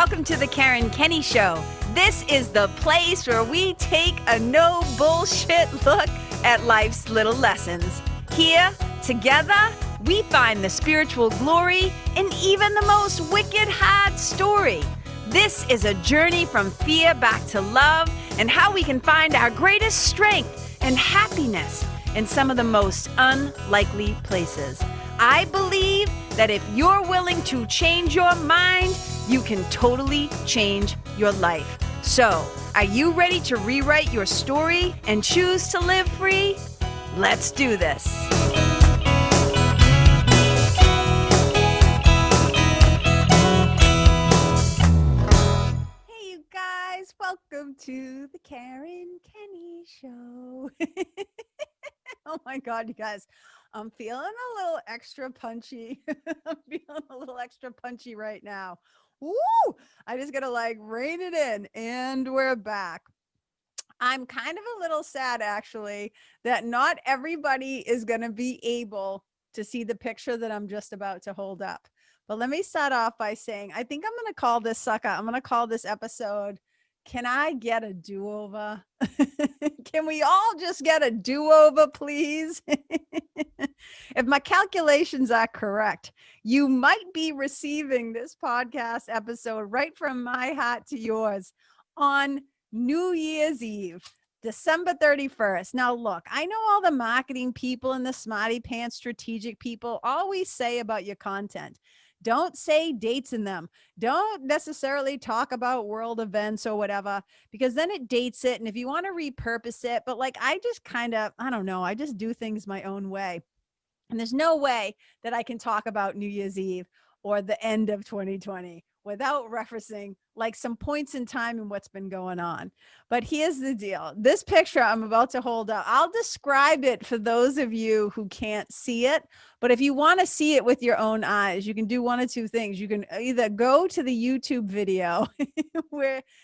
Welcome to the Karen Kenney Show. This is the place where we take a no bullshit look at life's little lessons. Here, together, we find the spiritual glory in even the most wicked hard story. This is a journey from fear back to love and how we can find our greatest strength and happiness in some of the most unlikely places. I believe that if you're willing to change your mind, you can totally change your life. So, are you ready to rewrite your story and choose to live free? Let's do this. Hey, you guys, welcome to the Karen Kenney Show. Oh my God, you guys, I'm feeling a little extra punchy. I'm feeling a little extra punchy right now. Woo! I just got to rein it in, and we're back. I'm kind of a little sad, actually, that not everybody is going to be able to see the picture that I'm just about to hold up. But let me start off by saying, I think I'm going to call this sucker. I'm going to call this episode, Can I Get a Do-Over? Can we all just get a do-over, please? If my calculations are correct, you might be receiving this podcast episode right from my heart to yours on New Year's Eve, December 31st. Now, look, I know all the marketing people and the smarty pants strategic people always say about your content. Don't say dates in them. Don't necessarily talk about world events or whatever, because then it dates it. And if you want to repurpose it, but I just I don't know, I just do things my own way. And there's no way that I can talk about New Year's Eve or the end of 2020 without referencing some points in time and what's been going on. But here's the deal. This picture I'm about to hold up, I'll describe it for those of you who can't see it. But if you want to see it with your own eyes, you can do one of two things. You can either go to the YouTube video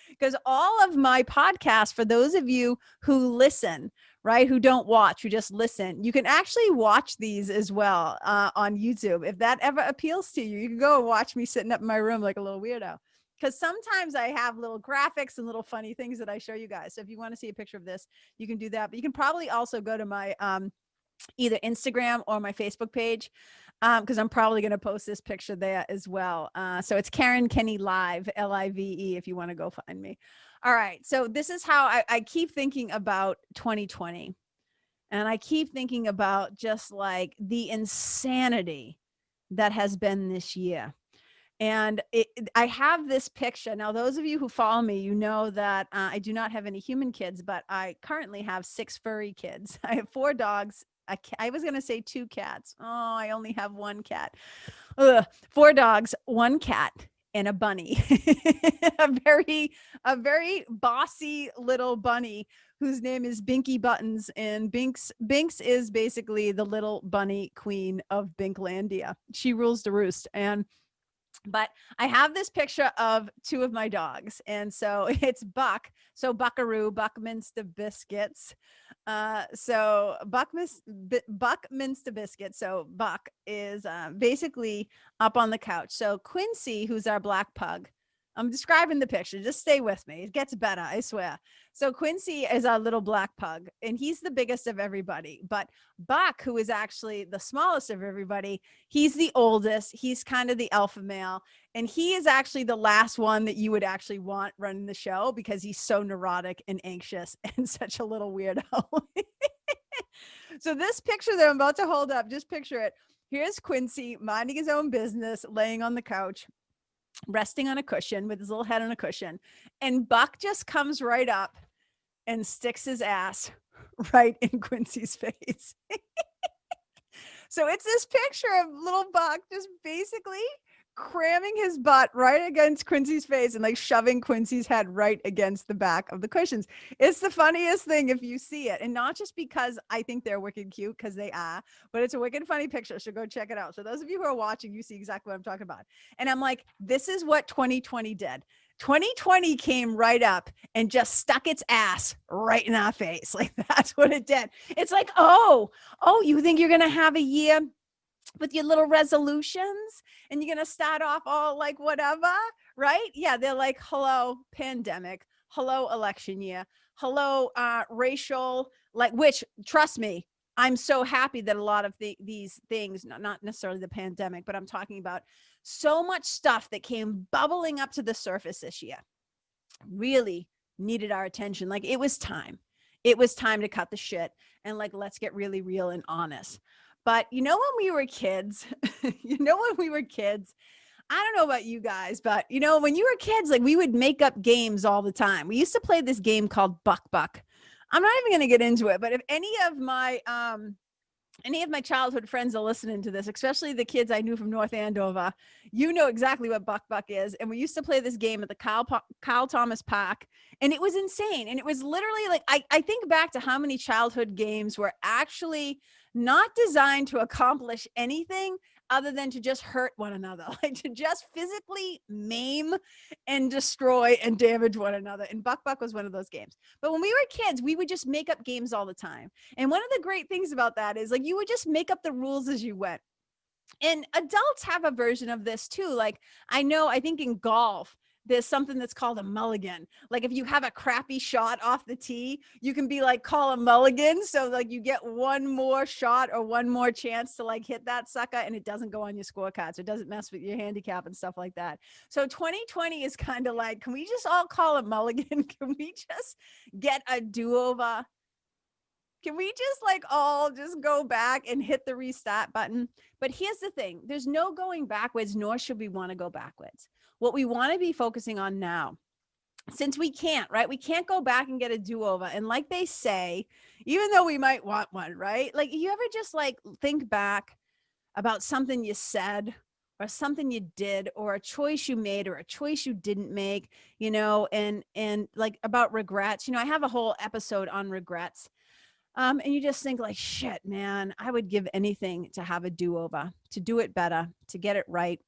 because all of my podcasts, for those of you who listen, right, who don't watch, who just listen, you can actually watch these as well on YouTube. If that ever appeals to you, you can go and watch me sitting up in my room like a little weirdo. Because sometimes I have little graphics and little funny things that I show you guys. So if you want to see a picture of this, you can do that. But you can probably also go to my either Instagram or my Facebook page, because I'm probably going to post this picture there as well. So it's Karen Kenney Live, Live, if you want to go find me. All right. So this is how I keep thinking about 2020. And I keep thinking about just the insanity that has been this year. And I have this picture. Now, those of you who follow me, you know that I do not have any human kids, but I currently have 6 furry kids. I have 4 dogs. I was going to say 2 cats. Oh, I only have 1 cat. 4 dogs, 1 cat, and a bunny. a very bossy little bunny whose name is Binky Buttons. And Binks is basically the little bunny queen of Binklandia. She rules the roost. But I have this picture of 2 of my dogs. And so it's Buck. So Buckaroo, Buckminster Biscuits. So Buckminster Biscuits. So Buck is basically up on the couch. So Quincy, who's our black pug, I'm describing the picture. Just stay with me. It gets better, I swear. So Quincy is our little black pug, and he's the biggest of everybody. But Buck, who is actually the smallest of everybody, he's the oldest. He's kind of the alpha male. And he is actually the last one that you would actually want running the show because he's so neurotic and anxious and such a little weirdo. So this picture that I'm about to hold up, just picture it. Here's Quincy minding his own business, laying on the couch, resting on a cushion with his little head on a cushion. And Buck just comes right up and sticks his ass right in Quincy's face. So it's this picture of little Buck just basically cramming his butt right against Quincy's face and shoving Quincy's head right against the back of the cushions. It's the funniest thing if you see it. And not just because I think they're wicked cute, because they are, but it's a wicked funny picture. So go check it out. So those of you who are watching, you see exactly what I'm talking about. And I'm like, this is what 2020 did. 2020 came right up and just stuck its ass right in our face. That's what it did. It's oh, you think you're going to have a year with your little resolutions and you're going to start off all whatever, right? Yeah, they're like, hello, pandemic. Hello, election year. Hello, racial, like, which, trust me, I'm so happy that a lot of these things, not necessarily the pandemic, but I'm talking about so much stuff that came bubbling up to the surface this year really needed our attention. Like, it was time. It was time to cut the shit and, like, let's get really real and honest. But you know, when we were kids, when we were kids, I don't know about you guys, but when you were kids, like, we would make up games all the time. We used to play this game called Buck Buck. I'm not even going to get into it, but if any of my childhood friends are listening to this, especially the kids I knew from North Andover, you know exactly what Buck Buck is. And we used to play this game at the Kyle Thomas Park, and it was insane. And it was literally like, I think back to how many childhood games were actually not designed to accomplish anything other than to just hurt one another, like to just physically maim and destroy and damage one another. And Buck Buck was one of those games. But when we were kids, we would just make up games all the time. And one of the great things about that is, like, you would just make up the rules as you went. And adults have a version of this too. Like, I think in golf, there's something that's called a mulligan. Like, if you have a crappy shot off the tee, you can be like, call a mulligan. So, like, you get one more shot or one more chance to, like, hit that sucker, and it doesn't go on your scorecard. So it doesn't mess with your handicap and stuff like that. So 2020 is kind of like, can we just all call it mulligan? Can we just get a do-over? Can we just, like, all just go back and hit the restart button? But here's the thing. There's no going backwards, nor should we want to go backwards. What we want to be focusing on now, since we can't, right? We can't go back and get a do-over. And like they say, even though we might want one, right? Like, you ever just, like, think back about something you said or something you did or a choice you made or a choice you didn't make, and like, about regrets. I have a whole episode on regrets. And you just think, like, shit, man, I would give anything to have a do-over, to do it better, to get it right.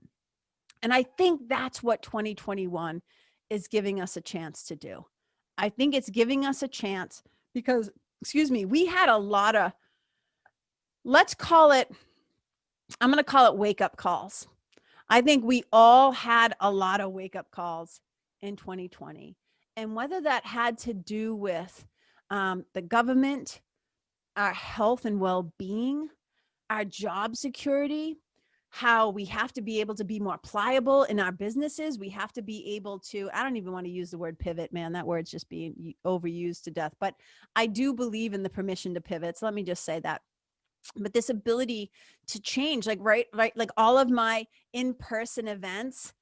And I think that's what 2021 is giving us a chance to do. I think it's giving us a chance because, we had a lot of, let's call it, I'm going to call it wake-up calls. I think we all had a lot of wake-up calls in 2020. And whether that had to do with the government, our health and well-being, our job security, how we have to be able to be more pliable in our businesses. We have to be able to, I don't even want to use the word pivot, man. That word's just being overused to death. But I do believe in the permission to pivot. So let me just say that. But this ability to change, like, right, like, all of my in-person events,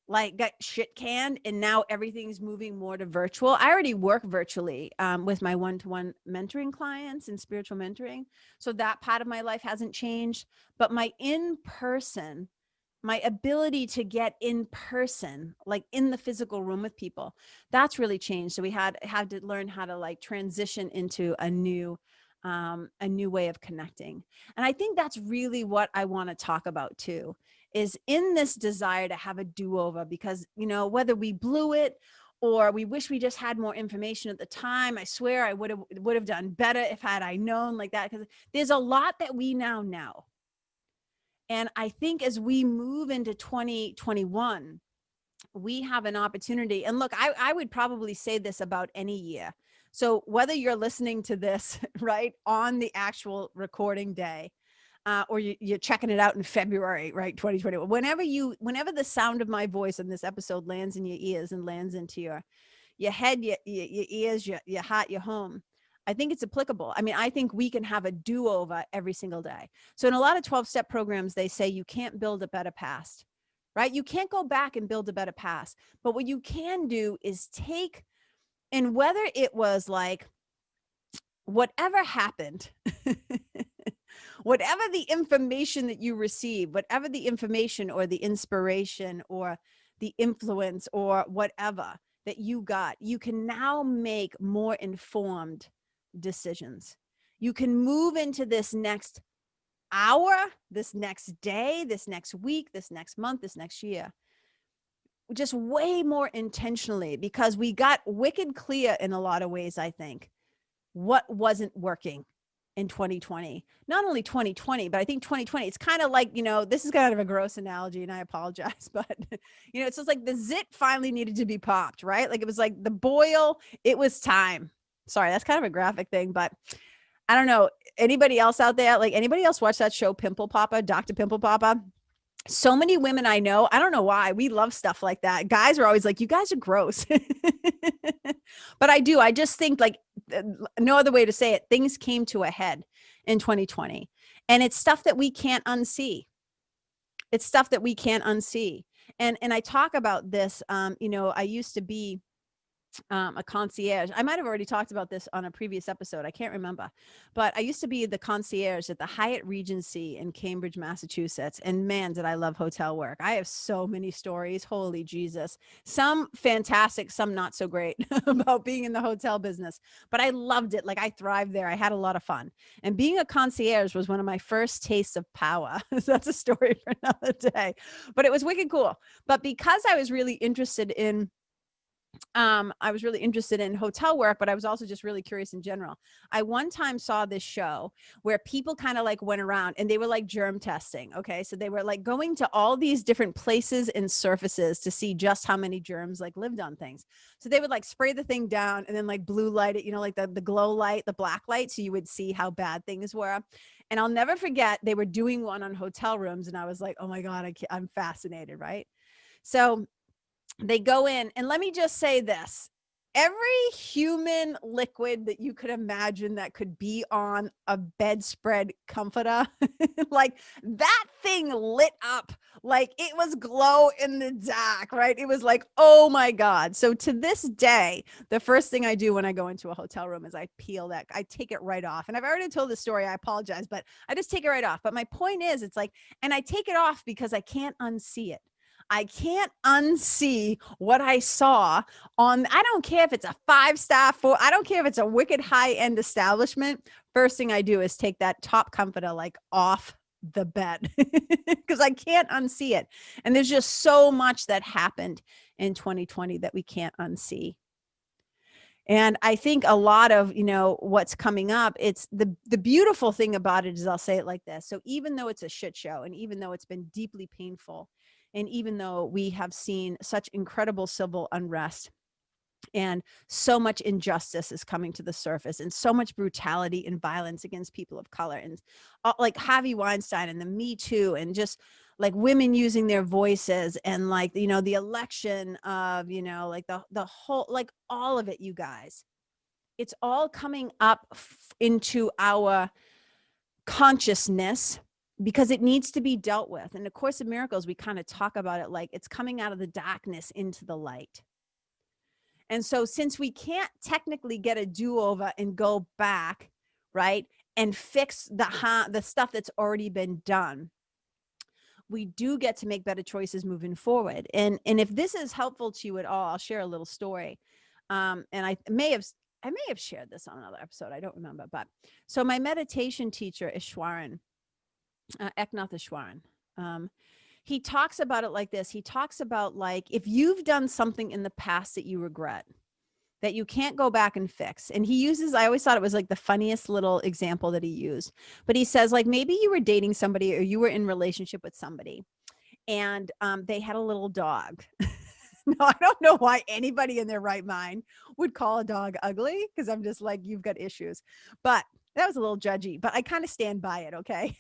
like, got shit canned, and now everything's moving more to virtual. I already work virtually with my one-to-one mentoring clients and spiritual mentoring. So that part of my life hasn't changed, but my in-person, my ability to get in person, like in the physical room with people, that's really changed. So we had to learn how to, like, transition into a new way of connecting. And I think that's really what I want to talk about too, is in this desire to have a do-over, because, whether we blew it or we wish we just had more information at the time, I swear I would have done better if had I known, like that, because there's a lot that we now know. And I think as we move into 2021, we have an opportunity. And look, I would probably say this about any year. So whether you're listening to this, right, on the actual recording day, or you're checking it out in February, right, 2020, whenever the sound of my voice in this episode lands in your ears and lands into your head, your ears, your heart, your home, I think it's applicable. I mean, I think we can have a do-over every single day. So in a lot of 12-step programs, they say you can't build a better past, right? You can't go back and build a better past. But what you can do is take, and whether it was like, whatever happened, whatever the information that you receive, whatever the information or the inspiration or the influence or whatever that you got, you can now make more informed decisions. You can move into this next hour, this next day, this next week, this next month, this next year, just way more intentionally, because we got wicked clear in a lot of ways, I think, what wasn't working in 2020. Not only 2020, but I think 2020, it's kind of like, this is kind of a gross analogy and I apologize, but it's just like the zit finally needed to be popped, right? Like it was like the boil, it was time. Sorry, that's kind of a graphic thing, but I don't know. Anybody else out there? Like anybody else watch that show, Pimple Papa, Dr. Pimple Papa? So many women I know, I don't know why, we love stuff like that. Guys are always like, you guys are gross. But I just think like no other way to say it, things came to a head in 2020. And it's stuff that we can't unsee. It's stuff that we can't unsee. And I talk about this, I used to be a concierge. I might have already talked about this on a previous episode. I can't remember, but I used to be the concierge at the Hyatt Regency in Cambridge, Massachusetts. And man, did I love hotel work. I have so many stories. Holy Jesus. Some fantastic, some not so great about being in the hotel business, but I loved it. Like I thrived there. I had a lot of fun. And being a concierge was one of my first tastes of power. So that's a story for another day, but it was wicked cool. But because I was really interested in hotel work, but I was also just really curious in general. I one time saw this show where people kind of like went around and they were like germ testing. Okay. So they were like going to all these different places and surfaces to see just how many germs like lived on things. So they would like spray the thing down and then like blue light it, like the glow light, the black light. So you would see how bad things were. And I'll never forget, they were doing one on hotel rooms. And I was like, oh my God, I'm fascinated. Right. So they go in, and let me just say this. Every human liquid that you could imagine that could be on a bedspread comforter, like that thing lit up like it was glow in the dark, right? It was like, oh my God. So to this day, the first thing I do when I go into a hotel room is I peel that, I take it right off. And I've already told the story, I apologize, but I just take it right off. But my point is, it's like, and I take it off because I can't unsee it. I can't unsee what I saw on, I don't care if it's a 5-star, I don't care if it's a wicked high-end establishment. First thing I do is take that top comforter like off the bed because I can't unsee it. And there's just so much that happened in 2020 that we can't unsee. And I think a lot of, what's coming up, it's the beautiful thing about it is, I'll say it like this. So even though it's a shit show, and even though it's been deeply painful, and even though we have seen such incredible civil unrest and so much injustice is coming to the surface and so much brutality and violence against people of color, and like Harvey Weinstein and the Me Too, and just like women using their voices, and like, the election of, like the whole, like all of it, you guys, it's all coming up into our consciousness, because it needs to be dealt with. In the Course of Miracles, we kind of talk about it like it's coming out of the darkness into the light. And so since we can't technically get a do-over and go back, right, and fix the stuff that's already been done, we do get to make better choices moving forward. And if this is helpful to you at all, I'll share a little story. And I may have shared this on another episode. I don't remember. But so my meditation teacher is Ishwaran. Eknath Ishwaran. He talks about it like this. He talks about like, if you've done something in the past that you regret, that you can't go back and fix. And he uses, I always thought it was like the funniest little example that he used, but he says like, maybe you were dating somebody or you were in relationship with somebody, and they had a little dog. No, I don't know why anybody in their right mind would call a dog ugly, because I'm just like, you've got issues. But that was a little judgy, but I kind of stand by it. Okay.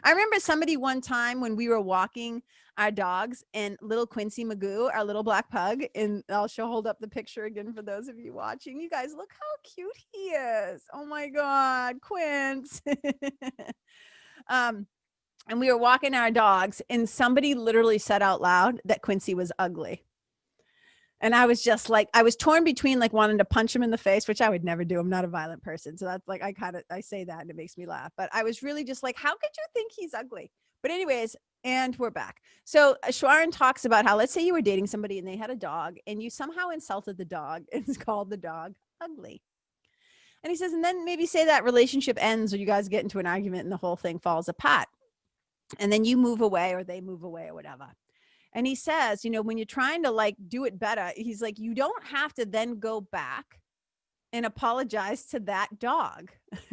I remember somebody one time when we were walking our dogs, and little Quincy Magoo, our little black pug, and I'll hold up the picture again for those of you watching. You guys, look how cute he is. Oh my God, Quince. And we were walking our dogs, and somebody literally said out loud that Quincy was ugly. And I was just like, I was torn between like wanting to punch him in the face, which I would never do. I'm not a violent person. So that's like, I say that and it makes me laugh, but I was really just like, how could you think he's ugly? But anyways, and we're back. So Ishwaran talks about how, let's say you were dating somebody and they had a dog, and you somehow insulted the dog and called the dog ugly. And he says, and then maybe say that relationship ends, or you guys get into an argument and the whole thing falls apart. And then you move away, or they move away, or whatever. And he says, when you're trying to like do it better, he's like, you don't have to then go back and apologize to that dog,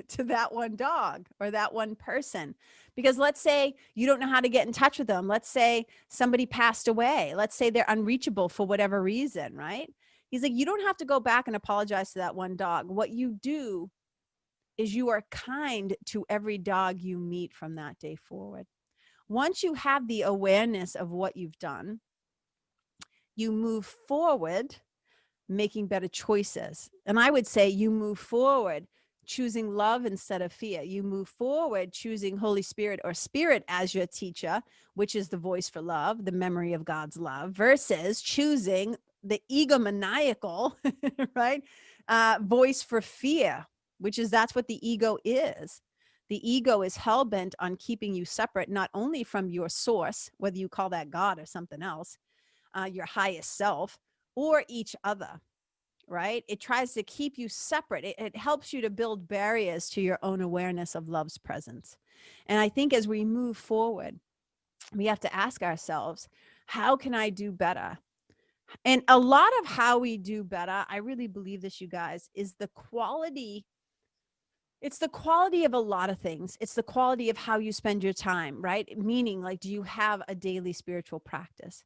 to that one dog or that one person. Because let's say you don't know how to get in touch with them. Let's say somebody passed away. Let's say they're unreachable for whatever reason, right? He's like, you don't have to go back and apologize to that one dog. What you do is you are kind to every dog you meet from that day forward. Once you have the awareness of what you've done, you move forward making better choices. And I would say you move forward choosing love instead of fear. You move forward choosing Holy Spirit or Spirit as your teacher, which is the voice for love, the memory of God's love, versus choosing the egomaniacal, right, voice for fear, which is that's what the ego is. The ego is hell-bent on keeping you separate, not only from your source, whether you call that God or something else, your highest self, or each other, right? It tries to keep you separate. It helps you to build barriers to your own awareness of love's presence. And I think as we move forward, we have to ask ourselves, how can I do better? And a lot of how we do better, I really believe this, you guys, is the quality. It's the quality of a lot of things. It's the quality of how you spend your time, right? Meaning, like, do you have a daily spiritual practice?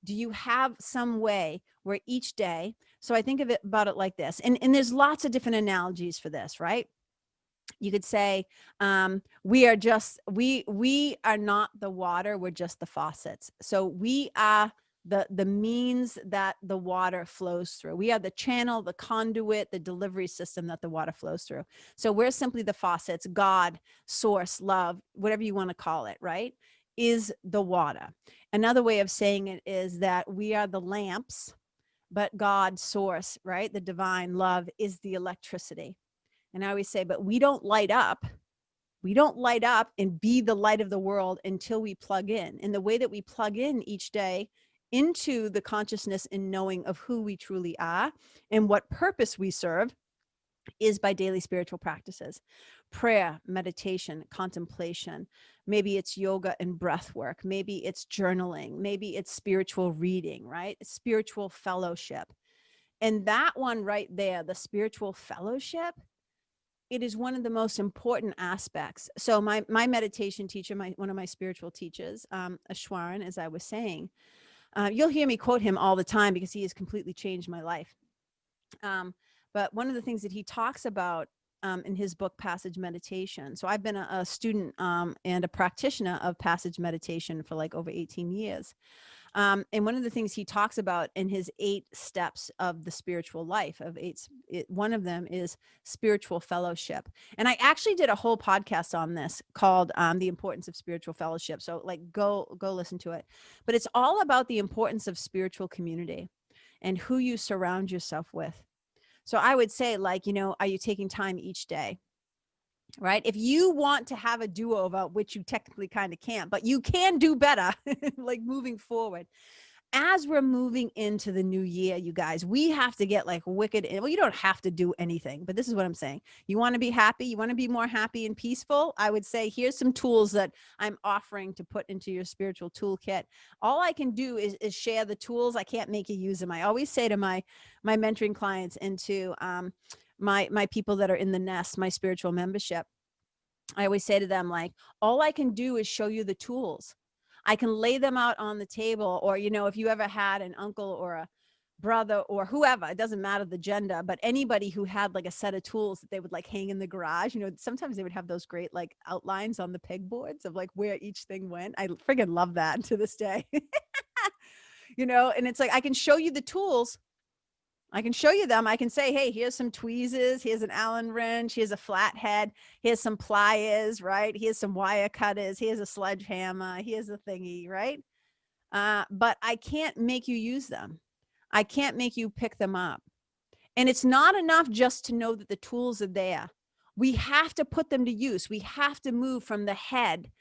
Do you have some way where each day, so I think of it about it like this, and there's lots of different analogies for this, right? You could say, we are not the water, we're just the faucets. So we are the means that the water flows through. We are the channel, the conduit, the delivery system that the water flows through. So we're simply the faucets. God, source, love, whatever you want to call it, right, is the water. Another way of saying it is that we are the lamps, but God, source, right, the divine love is the electricity. And I always say, but we don't light up. We don't light up and be the light of the world until we plug in. And the way that we plug in each day into the consciousness and knowing of who we truly are and what purpose we serve is by daily spiritual practices, prayer, meditation, contemplation. Maybe it's yoga and breath work. Maybe it's journaling. Maybe it's spiritual reading, right? It's spiritual fellowship. And that one right there, the spiritual fellowship, it is one of the most important aspects. So my meditation teacher, one of my spiritual teachers, Ashwaran, as I was saying, you'll hear me quote him all the time because he has completely changed my life. But one of the things that he talks about in his book, Passage Meditation. So I've been a student and a practitioner of Passage Meditation for like over 18 years. And one of the things he talks about in his 8 steps of the spiritual life one of them is spiritual fellowship. And I actually did a whole podcast on this called The Importance of Spiritual Fellowship. So like go listen to it. But it's all about the importance of spiritual community and who you surround yourself with. So I would say, like, are you taking time each day? Right? If you want to have a do-over, which you technically kind of can't, but you can do better, like moving forward. As we're moving into the new year, you guys, we have to get like wicked. Well, you don't have to do anything, but this is what I'm saying. You want to be happy. You want to be more happy and peaceful. I would say, here's some tools that I'm offering to put into your spiritual toolkit. All I can do is share the tools. I can't make you use them. I always say to my mentoring clients and to my people that are in the nest, my spiritual membership, I always say to them, like, all I can do is show you the tools. I can lay them out on the table, or, if you ever had an uncle or a brother or whoever, it doesn't matter the gender, but anybody who had like a set of tools that they would like hang in the garage, sometimes they would have those great like outlines on the pegboards of like where each thing went. I friggin' love that to this day. And it's like, I can show you the tools. I can show you them. I can say, hey, here's some tweezers. Here's an Allen wrench. Here's a flathead. Here's some pliers, right? Here's some wire cutters. Here's a sledgehammer. Here's a thingy, right? But I can't make you use them. I can't make you pick them up. And it's not enough just to know that the tools are there. We have to put them to use. We have to move from the head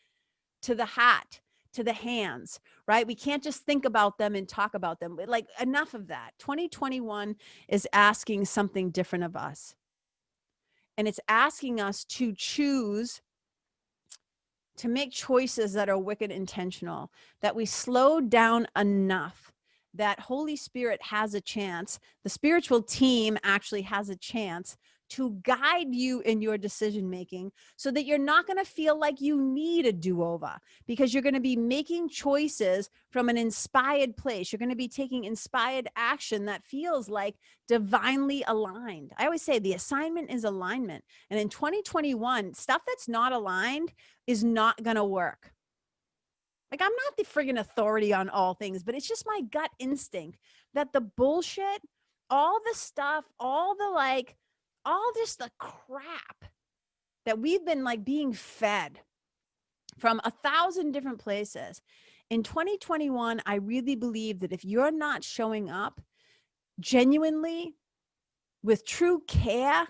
to the heart, to the hands, right? We can't just think about them and talk about them. Like, enough of that. 2021 is asking something different of us. And it's asking us to choose to make choices that are wicked intentional, that we slow down enough that Holy Spirit has a chance, the spiritual team actually has a chance to guide you in your decision making so that you're not going to feel like you need a do-over, because you're going to be making choices from an inspired place. You're going to be taking inspired action that feels like divinely aligned. I always say the assignment is alignment. And in 2021, stuff that's not aligned is not going to work. Like, I'm not the friggin' authority on all things, but it's just my gut instinct that the bullshit, all the stuff, all just the crap that we've been like being fed from 1,000 different places. In 2021, I really believe that if you're not showing up genuinely with true care,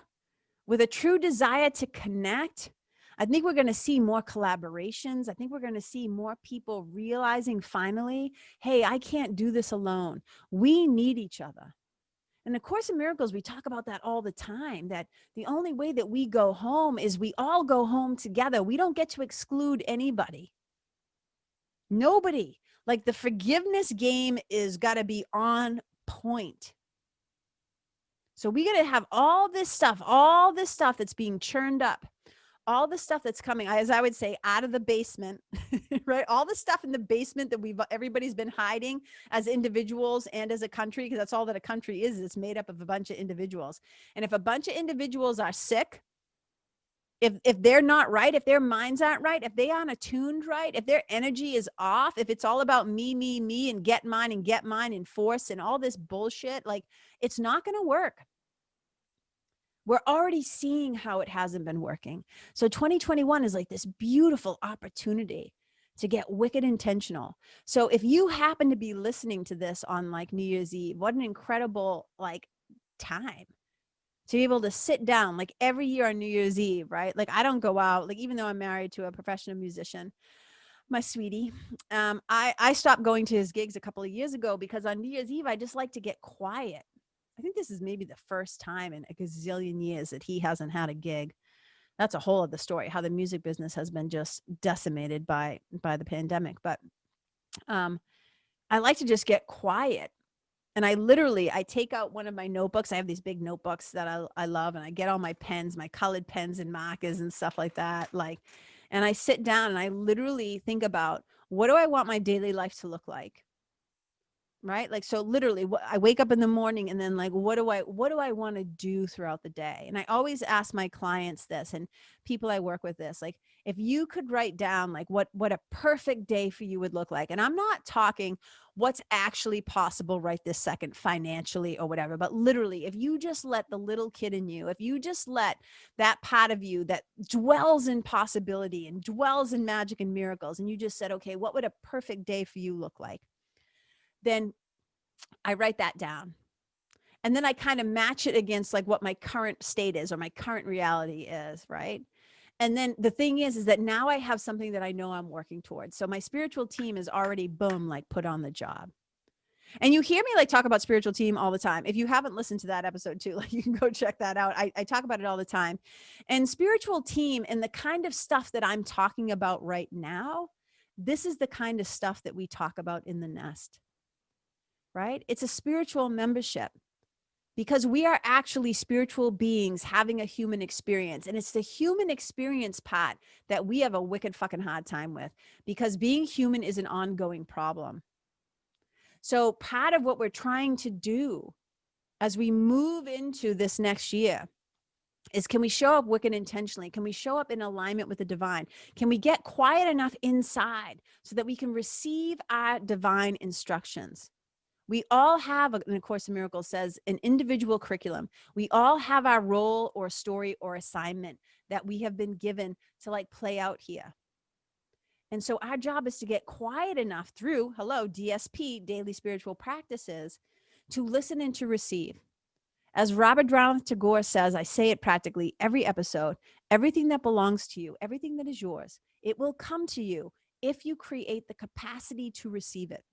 with a true desire to connect, I think we're going to see more collaborations. I think we're going to see more people realizing finally, hey, I can't do this alone. We need each other. In the Course in Miracles, we talk about that all the time, that the only way that we go home is we all go home together. We don't get to exclude anybody. Nobody. Like, the forgiveness game is got to be on point. So we got to have all this stuff that's being churned up, all the stuff that's coming, as I would say, out of the basement, right? All the stuff in the basement that everybody's been hiding as individuals and as a country, because that's all that a country is. It's made up of a bunch of individuals. And if a bunch of individuals are sick, if they're not right, if their minds aren't right, if they aren't attuned right, if their energy is off, if it's all about me, and get mine and force and all this bullshit, like, it's not going to work. We're already seeing how it hasn't been working. So 2021 is like this beautiful opportunity to get wicked intentional. So if you happen to be listening to this on like New Year's Eve, what an incredible like time to be able to sit down like every year on New Year's Eve, right? Like, I don't go out, like, even though I'm married to a professional musician, my sweetie, I stopped going to his gigs a couple of years ago because on New Year's Eve, I just like to get quiet. I think this is maybe the first time in a gazillion years that he hasn't had a gig. That's a whole other story, how the music business has been just decimated by the pandemic. But I like to just get quiet. And I take out one of my notebooks. I have these big notebooks that I love, and I get all my pens, my colored pens and markers and stuff like that. Like, and I sit down and I literally think about, what do I want my daily life to look like? Right? Like, so literally I wake up in the morning and then like, what do I want to do throughout the day? And I always ask my clients this, and people I work with this, like, if you could write down like what a perfect day for you would look like. And I'm not talking what's actually possible right this second financially or whatever, but literally, if you just let the little kid in you, if you just let that part of you that dwells in possibility and dwells in magic and miracles, and you just said, okay, what would a perfect day for you look like? Then I write that down. And then I kind of match it against like what my current state is or my current reality is, right? And then the thing is that now I have something that I know I'm working towards. So my spiritual team is already, boom, like put on the job. And you hear me like talk about spiritual team all the time. If you haven't listened to that episode too, like, you can go check that out. I talk about it all the time. And spiritual team and the kind of stuff that I'm talking about right now, this is the kind of stuff that we talk about in the nest. Right? It's a spiritual membership, because we are actually spiritual beings having a human experience. And it's the human experience part that we have a wicked fucking hard time with, because being human is an ongoing problem. So part of what we're trying to do as we move into this next year is, can we show up wicked intentionally? Can we show up in alignment with the divine? Can we get quiet enough inside so that we can receive our divine instructions? We all have, and A Course in Miracles says, an individual curriculum. We all have our role or story or assignment that we have been given to like play out here. And so our job is to get quiet enough through, DSP, daily spiritual practices, to listen and to receive. As Rabindranath Tagore says, I say it practically every episode, everything that belongs to you, everything that is yours, it will come to you if you create the capacity to receive it.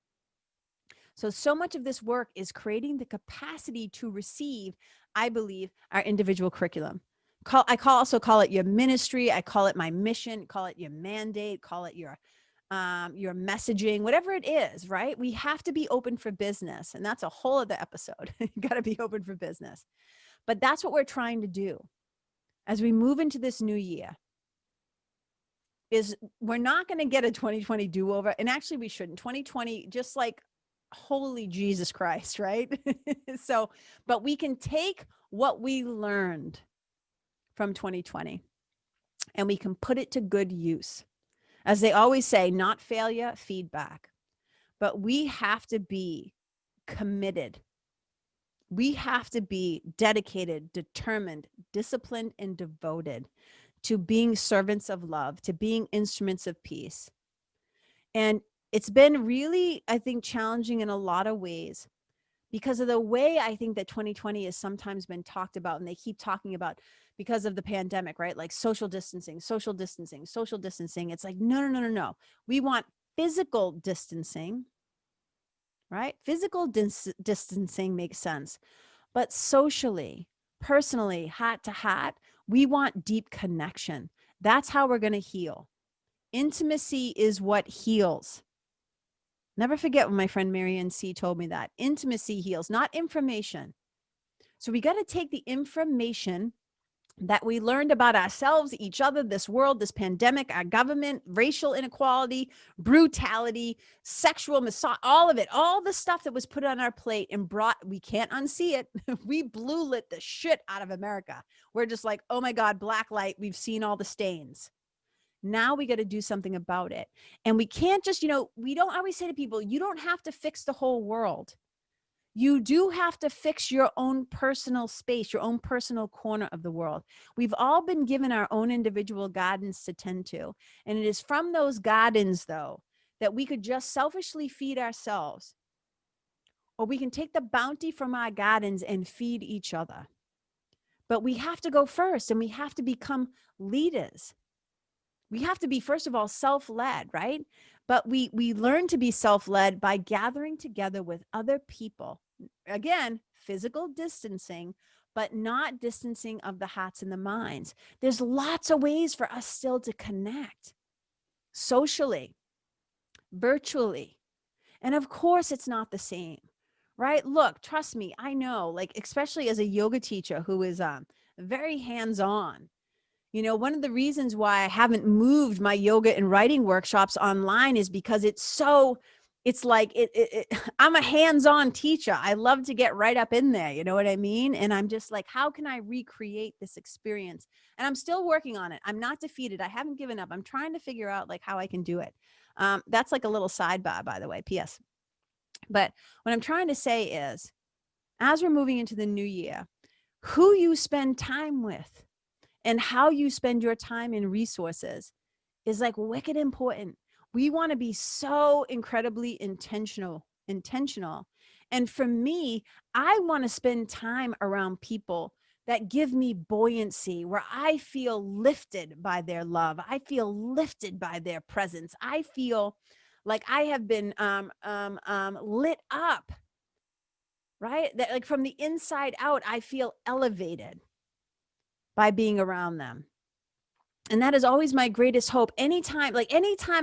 So much of this work is creating the capacity to receive, I believe, our individual curriculum. Also call it your ministry. I call it my mission, call it your mandate, call it your your messaging, whatever it is, right? We have to be open for business. And that's a whole other episode. You got to be open for business. But that's what we're trying to do as we move into this new year. Is we're not going to get a 2020 do-over. And actually we shouldn't. 2020, just like holy Jesus Christ, right? So, but we can take what we learned from 2020 and we can put it to good use. As they always say, not failure, feedback. But we have to be committed. We have to be dedicated, determined, disciplined, and devoted to being servants of love, to being instruments of peace. And it's been really, I think, challenging in a lot of ways because of the way I think that 2020 has sometimes been talked about, and they keep talking about because of the pandemic, right? Like social distancing, social distancing, social distancing. It's like, no. We want physical distancing, right? Physical distancing makes sense. But socially, personally, heart to heart, we want deep connection. That's how we're going to heal. Intimacy is what heals. Never forget when my friend Marianne C. told me that. Intimacy heals, not information. So we got to take the information that we learned about ourselves, each other, this world, this pandemic, our government, racial inequality, brutality, sexual massage, all of it, all the stuff that was put on our plate and brought, we can't unsee it. We blue lit the shit out of America. We're just like, oh my God, black light. We've seen all the stains. Now we got to do something about it. And we can't just, we don't always say to people, you don't have to fix the whole world. You do have to fix your own personal space, your own personal corner of the world. We've all been given our own individual gardens to tend to. And it is from those gardens, though, that we could just selfishly feed ourselves. Or we can take the bounty from our gardens and feed each other. But we have to go first, and we have to become leaders. We have to be, first of all, self-led, right? But we learn to be self-led by gathering together with other people. Again, physical distancing, but not distancing of the hearts and the minds. There's lots of ways for us still to connect socially, virtually. And of course, it's not the same, right? Look, trust me, I know, like, especially as a yoga teacher who is very hands-on. One of the reasons why I haven't moved my yoga and writing workshops online is because it's like, I'm a hands-on teacher. I love to get right up in there. You know what I mean? And I'm just like, how can I recreate this experience? And I'm still working on it. I'm not defeated. I haven't given up. I'm trying to figure out like how I can do it. That's like a little sidebar, by the way, PS. But what I'm trying to say is, as we're moving into the new year, who you spend time with and how you spend your time and resources is like wicked important. We want to be so incredibly intentional. And for me, I want to spend time around people that give me buoyancy, where I feel lifted by their love. I feel lifted by their presence. I feel like I have been lit up, right? That, like, from the inside out, I feel elevated by being around them. And that is always my greatest hope. Anytime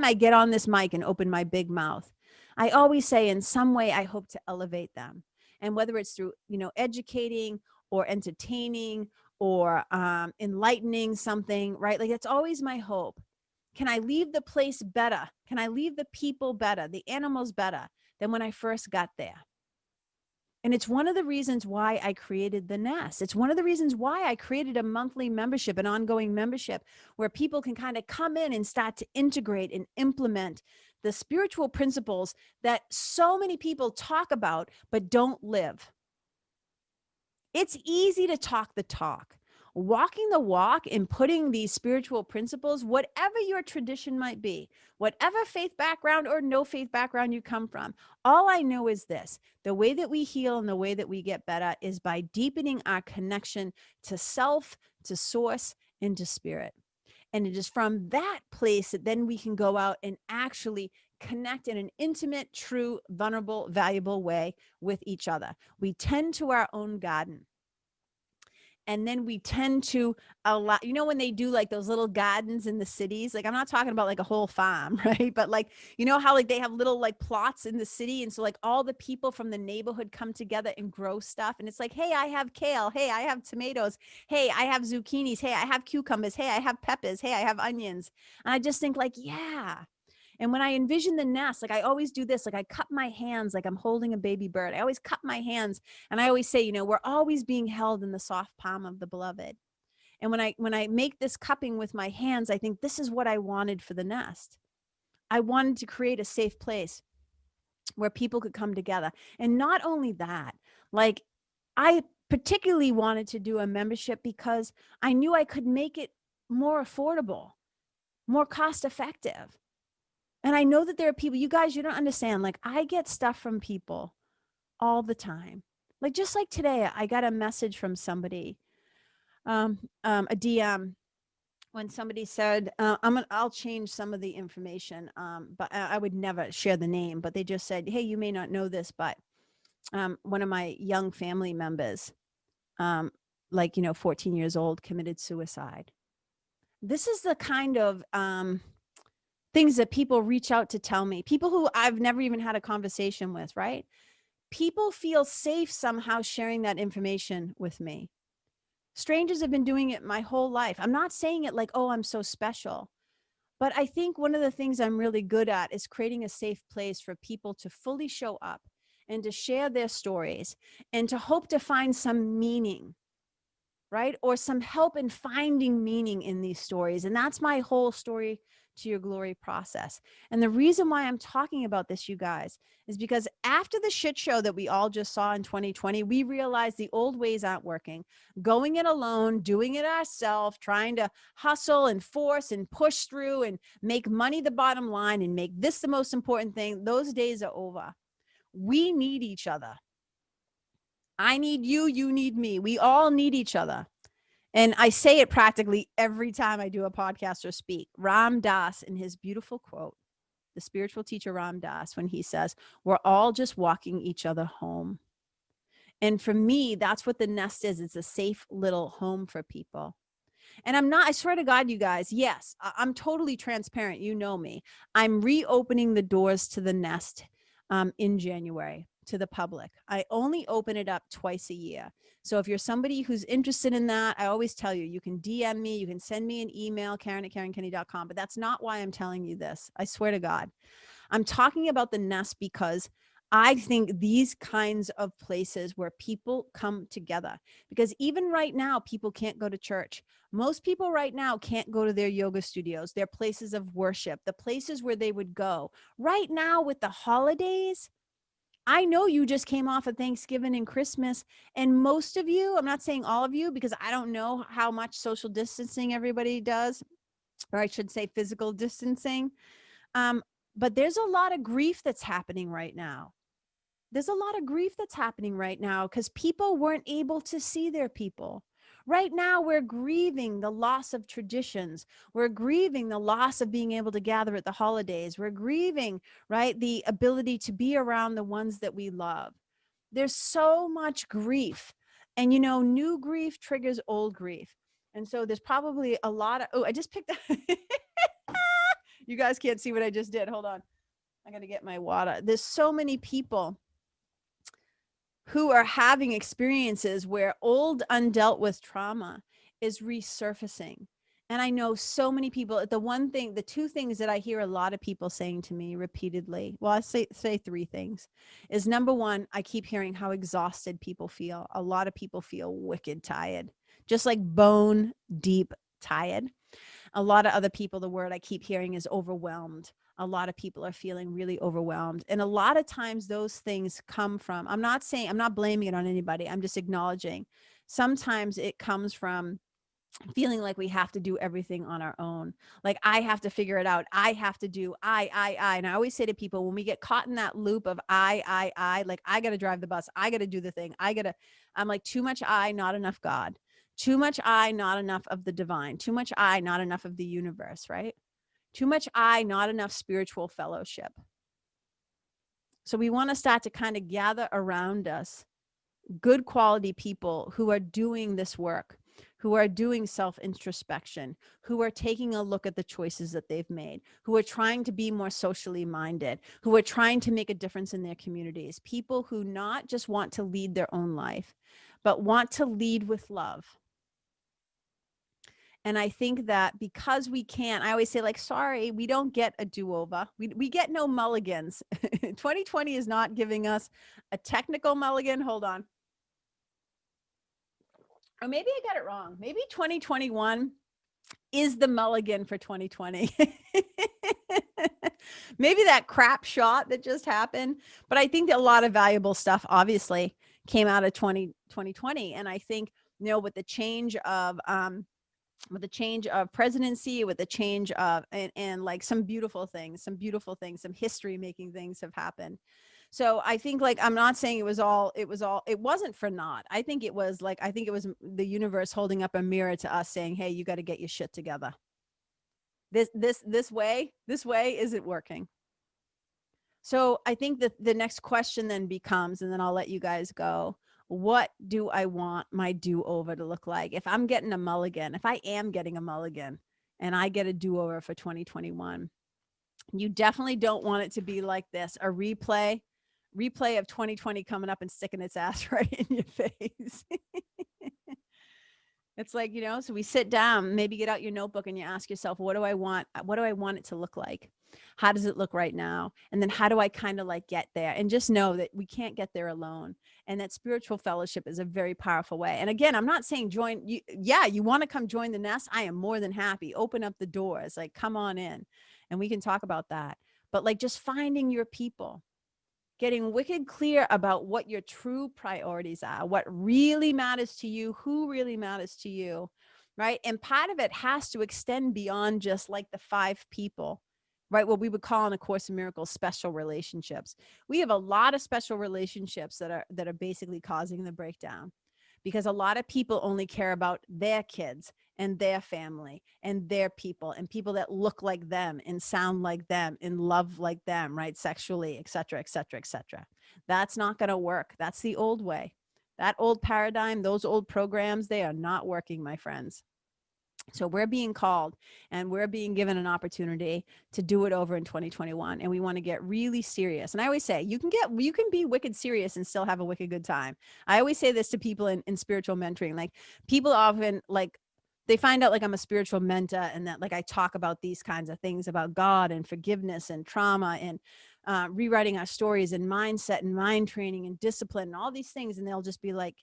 I get on this mic and open my big mouth, I always say in some way, I hope to elevate them. And whether it's through, educating or entertaining or enlightening something, right? Like, that's always my hope. Can I leave the place better? Can I leave the people better, the animals better than when I first got there? And it's one of the reasons why I created the Nest. It's one of the reasons why I created a monthly membership, an ongoing membership, where people can kind of come in and start to integrate and implement the spiritual principles that so many people talk about, but don't live. It's easy to talk the talk. Walking the walk and putting these spiritual principles, whatever your tradition might be, whatever faith background or no faith background you come from, all I know is this: the way that we heal and the way that we get better is by deepening our connection to self, to source, and to spirit. And it is from that place that then we can go out and actually connect in an intimate, true, vulnerable, valuable way with each other. We tend to our own garden. And then we tend to allow, when they do like those little gardens in the cities, like I'm not talking about like a whole farm, right? But like, how like they have little like plots in the city. And so like all the people from the neighborhood come together and grow stuff. And it's like, hey, I have kale. Hey, I have tomatoes. Hey, I have zucchinis. Hey, I have cucumbers. Hey, I have peppers. Hey, I have onions. And I just think like, yeah. And when I envision the nest, like I always do this, like I cup my hands like I'm holding a baby bird. I always cup my hands, and I always say, we're always being held in the soft palm of the beloved. And when I make this cupping with my hands, I think this is what I wanted for the nest. I wanted to create a safe place where people could come together. And not only that, like I particularly wanted to do a membership because I knew I could make it more affordable, more cost effective. And I know that there are people, you guys, you don't understand. Like I get stuff from people all the time. Like just like today, I got a message from somebody, a DM, when somebody said, I'll change some of the information, but I would never share the name. But they just said, hey, you may not know this, but one of my young family members, 14 years old, committed suicide. This is the kind of things that people reach out to tell me, people who I've never even had a conversation with, right? People feel safe somehow sharing that information with me. Strangers have been doing it my whole life. I'm not saying it like, oh, I'm so special. But I think one of the things I'm really good at is creating a safe place for people to fully show up and to share their stories and to hope to find some meaning, right? Or some help in finding meaning in these stories. And that's my whole story to your glory process. And the reason why I'm talking about this, you guys, is because after the shit show that we all just saw in 2020, we realized the old ways aren't working. Going it alone, doing it ourselves, trying to hustle and force and push through and make money the bottom line and make this the most important thing, those days are over. We need each other. I need you, you need me. We all need each other. And I say it practically every time I do a podcast or speak. Ram Dass, in his beautiful quote, the spiritual teacher Ram Dass, when he says, we're all just walking each other home. And for me, that's what the nest is. It's a safe little home for people. And I swear to God, you guys, yes, I'm totally transparent. You know me. I'm reopening the doors to the nest in January to the public. I only open it up twice a year. So if you're somebody who's interested in that, I always tell you, you can DM me, you can send me an email, Karen@KarenKenney.com, but that's not why I'm telling you this. I swear to God. I'm talking about the nest because I think these kinds of places where people come together, because even right now, people can't go to church. Most people right now can't go to their yoga studios, their places of worship, the places where they would go. Right now with the holidays, I know you just came off of Thanksgiving and Christmas, and most of you, I'm not saying all of you, because I don't know how much social distancing everybody does, or I should say physical distancing. But there's a lot of grief that's happening right now. There's a lot of grief that's happening right now because people weren't able to see their people. Right now, we're grieving the loss of traditions. We're grieving the loss of being able to gather at the holidays. We're grieving, right, the ability to be around the ones that we love. There's so much grief. And, new grief triggers old grief. And so there's probably a lot of, I just picked up. You guys can't see what I just did. Hold on. I got to get my water. There's so many people who are having experiences where old undealt with trauma is resurfacing. And I know so many people, the two things that I hear a lot of people saying to me repeatedly, well, I say three things, is number one, I keep hearing how exhausted people feel. A lot of people feel wicked tired, just like bone deep tired. A lot of other people, the word I keep hearing is overwhelmed. A lot of people are feeling really overwhelmed. And a lot of times those things come from, I'm not blaming it on anybody. I'm just acknowledging. Sometimes it comes from feeling like we have to do everything on our own. Like I have to figure it out. I have to do I. And I always say to people, when we get caught in that loop of I, like I got to drive the bus. I got to do the thing. I'm like too much I, not enough God. Too much I, not enough of the divine. Too much I, not enough of the universe, right? Too much I, not enough spiritual fellowship. So we want to start to kind of gather around us good quality people who are doing this work, who are doing self-introspection, who are taking a look at the choices that they've made, who are trying to be more socially minded, who are trying to make a difference in their communities, people who not just want to lead their own life, but want to lead with love. And I think that because we can't, I always say, like, sorry, we don't get a do-over. We get no mulligans. 2020 is not giving us a technical mulligan. Hold on. Or maybe I got it wrong. Maybe 2021 is the mulligan for 2020. Maybe that crap shot that just happened. But I think that a lot of valuable stuff obviously came out of 2020. And I think, with the change of presidency, with the change of, and like some beautiful things, some history making things have happened. So I think, like, I'm not saying it wasn't for naught. I think it was the universe holding up a mirror to us saying, hey, you got to get your shit together. This way isn't working. So I think that the next question then becomes, and then I'll let you guys go, what do I want my do-over to look like? If I'm getting a mulligan, if I am getting a mulligan and I get a do-over for 2021, you definitely don't want it to be like this, a replay of 2020 coming up and sticking its ass right in your face. It's like, so we sit down, maybe get out your notebook and you ask yourself, what do I want? What do I want it to look like? How does it look right now? And then how do I kind of like get there? And just know that we can't get there alone. And that spiritual fellowship is a very powerful way. And again, I'm not saying join you. Yeah, you want to come join the nest. I am more than happy. Open up the doors, like, come on in and we can talk about that. But like, just finding your people, getting wicked clear about what your true priorities are, what really matters to you, who really matters to you, right? And part of it has to extend beyond just like the 5 people, right? What we would call in A Course in Miracles special relationships. We have a lot of special relationships that are basically causing the breakdown, because a lot of people only care about their kids and their family and their people and people that look like them and sound like them and love like them, right? Sexually, et cetera, et cetera, et cetera. That's not going to work. That's the old way. That old paradigm, those old programs, they are not working, my friends. So we're being called and we're being given an opportunity to do it over in 2021. And we want to get really serious. And I always say, you can be wicked serious and still have a wicked good time. I always say this to people in spiritual mentoring. Like, people often, like, they find out like I'm a spiritual mentor and that like I talk about these kinds of things about God and forgiveness and trauma and rewriting our stories and mindset and mind training and discipline and all these things. And they'll just be like,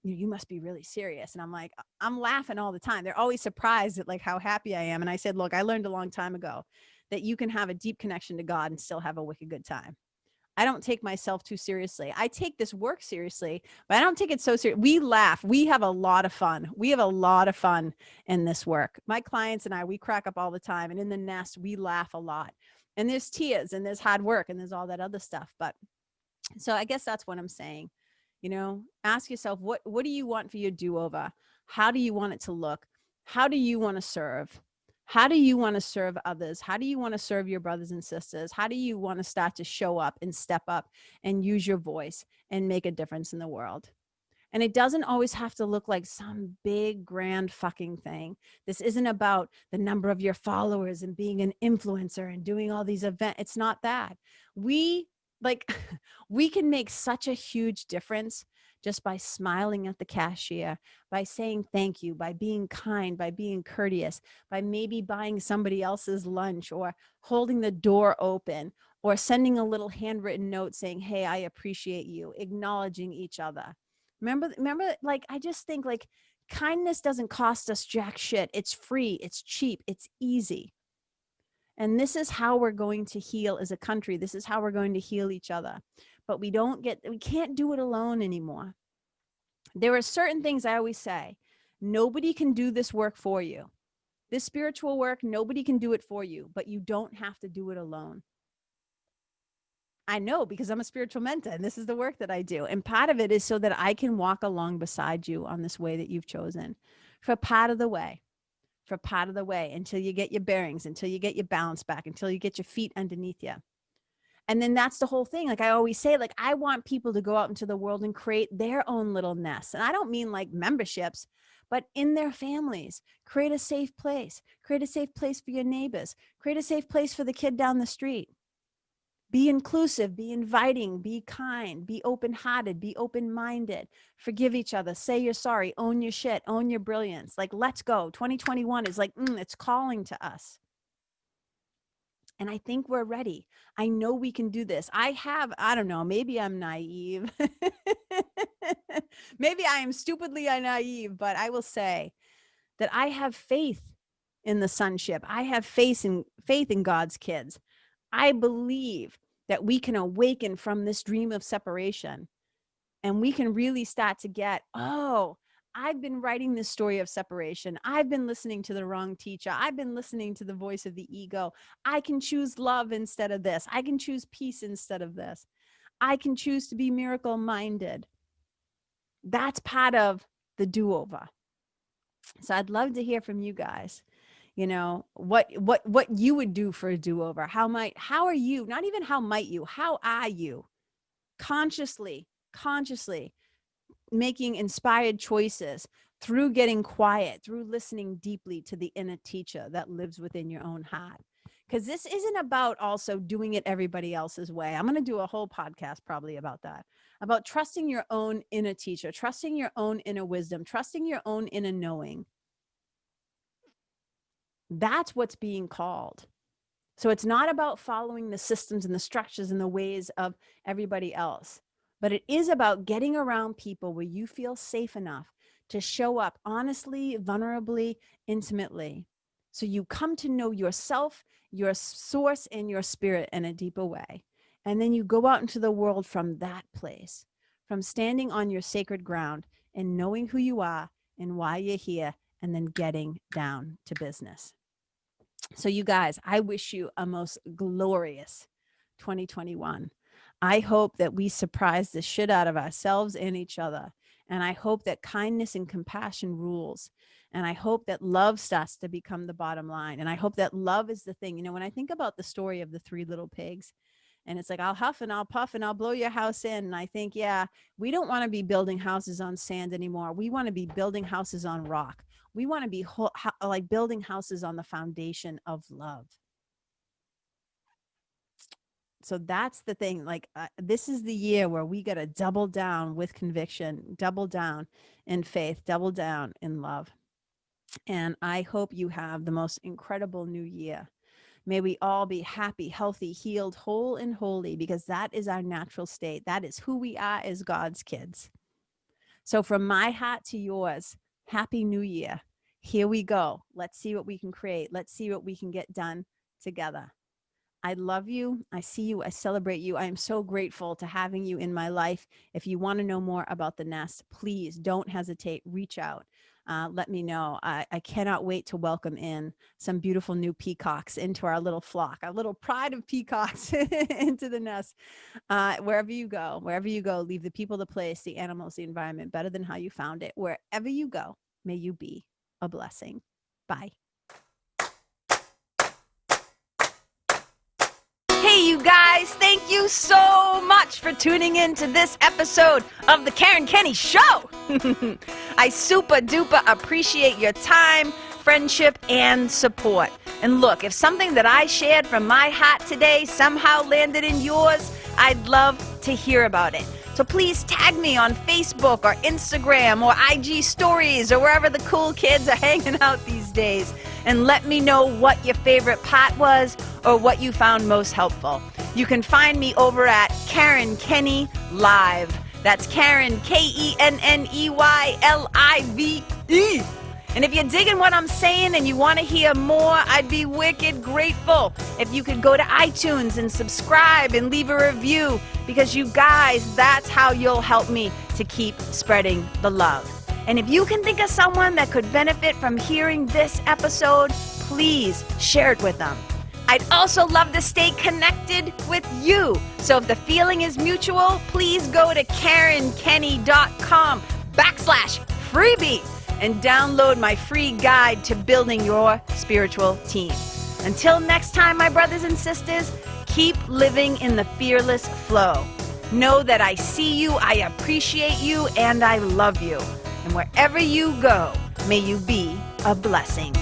you must be really serious. And I'm like, I'm laughing all the time. They're always surprised at like how happy I am. And I said, look, I learned a long time ago that you can have a deep connection to God and still have a wicked good time. I don't take myself too seriously. I take this work seriously, but I don't take it so serious. We laugh. We have a lot of fun. We have a lot of fun in this work. My clients and I, we crack up all the time. And in the nest, we laugh a lot. And there's tears and there's hard work and there's all that other stuff. But so I guess that's what I'm saying. Ask yourself, what do you want for your do-over? How do you want it to look? How do you want to serve? How do you want to serve others? How do you want to serve your brothers and sisters? How do you want to start to show up and step up and use your voice and make a difference in the world? And it doesn't always have to look like some big, grand fucking thing. This isn't about the number of your followers and being an influencer and doing all these events. It's not that. We can make such a huge difference just by smiling at the cashier, by saying thank you, by being kind, by being courteous, by maybe buying somebody else's lunch or holding the door open or sending a little handwritten note saying, hey, I appreciate you, acknowledging each other. Remember, like, I just think like kindness doesn't cost us jack shit. It's free. It's cheap. It's easy. And this is how we're going to heal as a country. This is how we're going to heal each other. But we can't do it alone anymore. There are certain things I always say, nobody can do this work for you. This spiritual work, nobody can do it for you, but you don't have to do it alone. I know, because I'm a spiritual mentor and this is the work that I do. And part of it is so that I can walk along beside you on this way that you've chosen for part of the way. Until you get your bearings, until you get your balance back, until you get your feet underneath you. And then that's the whole thing. Like I always say, like, I want people to go out into the world and create their own little nests. And I don't mean like memberships, but in their families, create a safe place, create a safe place for your neighbors, create a safe place for the kid down the street. Be inclusive, be inviting, be kind, be open-hearted, be open-minded, forgive each other, say you're sorry, own your shit, own your brilliance. Like, let's go. 2021 is like, it's calling to us. And I think we're ready. I know we can do this. I don't know, maybe I'm naive. Maybe I am stupidly naive, but I will say that I have faith in the sonship. I have faith in God's kids. I believe that we can awaken from this dream of separation, and we can really start to get, I've been writing this story of separation. I've been listening to the wrong teacher. I've been listening to the voice of the ego. I can choose love instead of this. I can choose peace instead of this. I can choose to be miracle-minded. That's part of the do-over. So I'd love to hear from you guys. You know, what you would do for a do-over. How are you, not even how might you, how are you consciously making inspired choices through getting quiet, through listening deeply to the inner teacher that lives within your own heart? Because this isn't about also doing it everybody else's way. I'm going to do a whole podcast probably about that, about trusting your own inner teacher, trusting your own inner wisdom, trusting your own inner knowing. That's what's being called. So it's not about following the systems and the structures and the ways of everybody else, but it is about getting around people where you feel safe enough to show up honestly, vulnerably, intimately. So you come to know yourself, your source, and your spirit in a deeper way. And then you go out into the world from that place, from standing on your sacred ground and knowing who you are and why you're here, and then getting down to business. So you guys, I wish you a most glorious 2021. I hope that we surprise the shit out of ourselves and each other. And I hope that kindness and compassion rules. And I hope that love starts to become the bottom line. And I hope that love is the thing. You know, when I think about the story of the three little pigs, and it's like, I'll huff and I'll puff and I'll blow your house in. And I think, yeah, we don't want to be building houses on sand anymore. We want to be building houses on rock. We want to be like building houses on the foundation of love. So that's the thing. Like, this is the year where we got to double down with conviction, double down in faith, double down in love. And I hope you have the most incredible new year. May we all be happy, healthy, healed, whole, and holy, because that is our natural state. That is who we are as God's kids. So from my heart to yours, Happy New Year. Here we go. Let's see what we can create. Let's see what we can get done together. I love you. I see you. I celebrate you. I am so grateful to having you in my life. If you want to know more about the nest, please don't hesitate. Reach out. Let me know. I cannot wait to welcome in some beautiful new peacocks into our little flock, our little pride of peacocks into the nest. Wherever you go, leave the people, the place, the animals, the environment better than how you found it. Wherever you go, may you be a blessing. Bye. Hey, you guys, thank you so much for tuning in to this episode of the Karen Kenney Show. I super duper appreciate your time, friendship, and support. And look, if something that I shared from my heart today somehow landed in yours, I'd love to hear about it. So please tag me on Facebook or Instagram or IG stories or wherever the cool kids are hanging out these days, and let me know what your favorite part was or what you found most helpful. You can find me over at Karen Kenney Live. That's Karen, KenneYlive. And if you're digging what I'm saying and you want to hear more, I'd be wicked grateful if you could go to iTunes and subscribe and leave a review, because you guys, that's how you'll help me to keep spreading the love. And if you can think of someone that could benefit from hearing this episode, please share it with them. I'd also love to stay connected with you. So if the feeling is mutual, please go to KarenKenney.com/freebie and download my free guide to building your spiritual team. Until next time, my brothers and sisters, keep Keep living in the fearless flow. Know that I see you, I appreciate you, and I love you. And wherever you go, may you be a blessing.